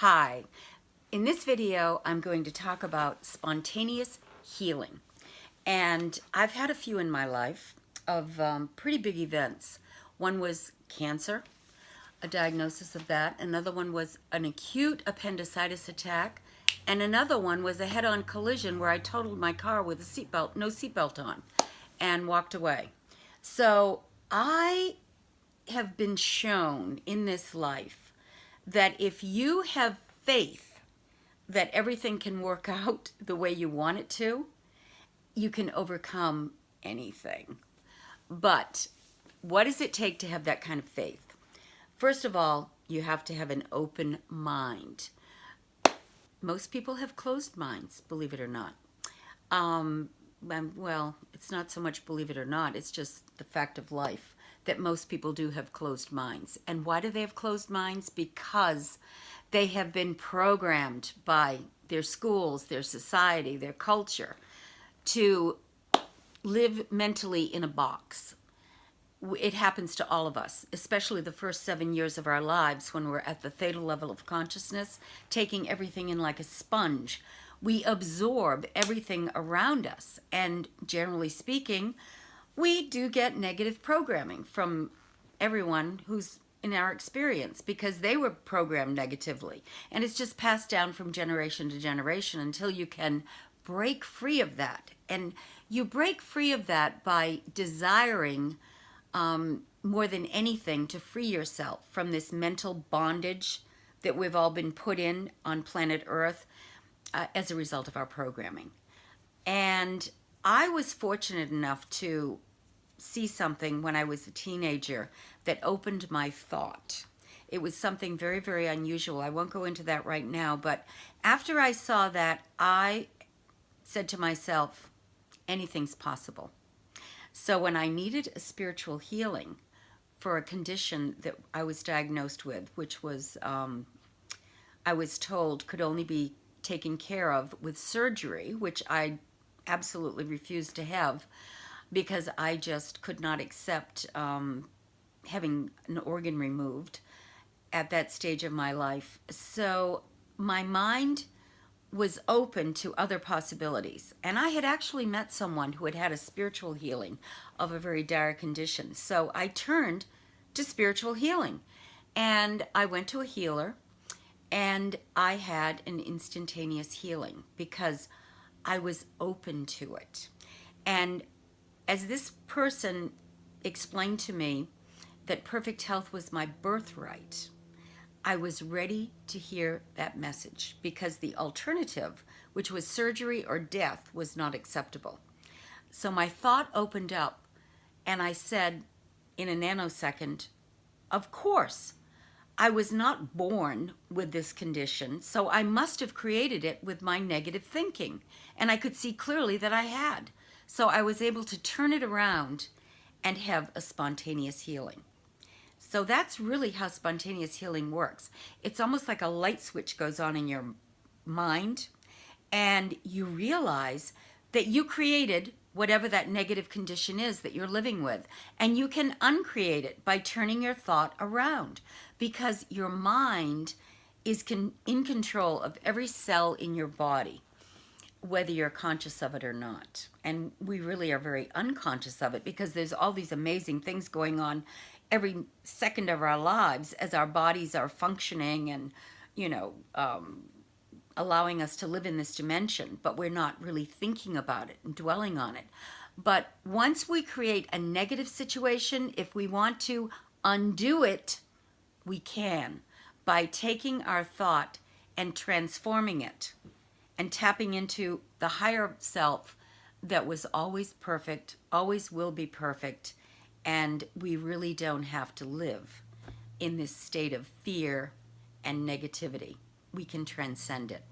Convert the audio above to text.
Hi, in this video I'm going to talk about spontaneous healing, and I've had a few in my life of pretty big events. One was cancer, a diagnosis of that. Another one was an acute appendicitis attack, and another one was a head-on collision where I totaled my car with a seatbelt, no seatbelt on, and walked away. So I have been shown in this life that if you have faith that everything can work out the way you want it to, you can overcome anything. But what does it take to have that kind of faith? First of all, you have to have an open mind. Most people have closed minds, believe it or not. Well, it's not so much believe it or not, it's just the fact of life that most people do have closed minds. And why do they have closed minds? Because they have been programmed by their schools, their society, their culture to live mentally in a box. It happens to all of us, especially the first 7 years of our lives when we're at the theta level of consciousness, taking everything in like a sponge. We absorb everything around us, and generally speaking, we do get negative programming from everyone who's in our experience because they were programmed negatively. And it's just passed down from generation to generation until you can break free of that. And you break free of that by desiring more than anything to free yourself from this mental bondage that we've all been put in on planet Earth as a result of our programming. And I was fortunate enough to see something when I was a teenager that opened my thought. It was something very, very unusual. I won't go into that right now, but after I saw that, I said to myself, anything's possible. So when I needed a spiritual healing for a condition that I was diagnosed with, which was, I was told could only be taken care of with surgery, which I absolutely refused to have because I just could not accept having an organ removed at that stage of my life. So my mind was open to other possibilities. And I had actually met someone who had had a spiritual healing of a very dire condition. So I turned to spiritual healing. And I went to a healer, and I had an instantaneous healing because I was open to it. And as this person explained to me that perfect health was my birthright, I was ready to hear that message because the alternative, which was surgery or death, was not acceptable. So my thought opened up and I said in a nanosecond, of course, I was not born with this condition, so I must have created it with my negative thinking. And I could see clearly that I had. So I was able to turn it around and have a spontaneous healing. So that's really how spontaneous healing works. It's almost like a light switch goes on in your mind, and you realize that you created whatever that negative condition is that you're living with, and you can uncreate it by turning your thought around because your mind is in control of every cell in your body, whether you're conscious of it or not. And we really are very unconscious of it because there's all these amazing things going on every second of our lives as our bodies are functioning and, allowing us to live in this dimension, but we're not really thinking about it and dwelling on it. But once we create a negative situation, if we want to undo it, we can by taking our thought and transforming it and tapping into the higher self that was always perfect, always will be perfect, and we really don't have to live in this state of fear and negativity. We can transcend it.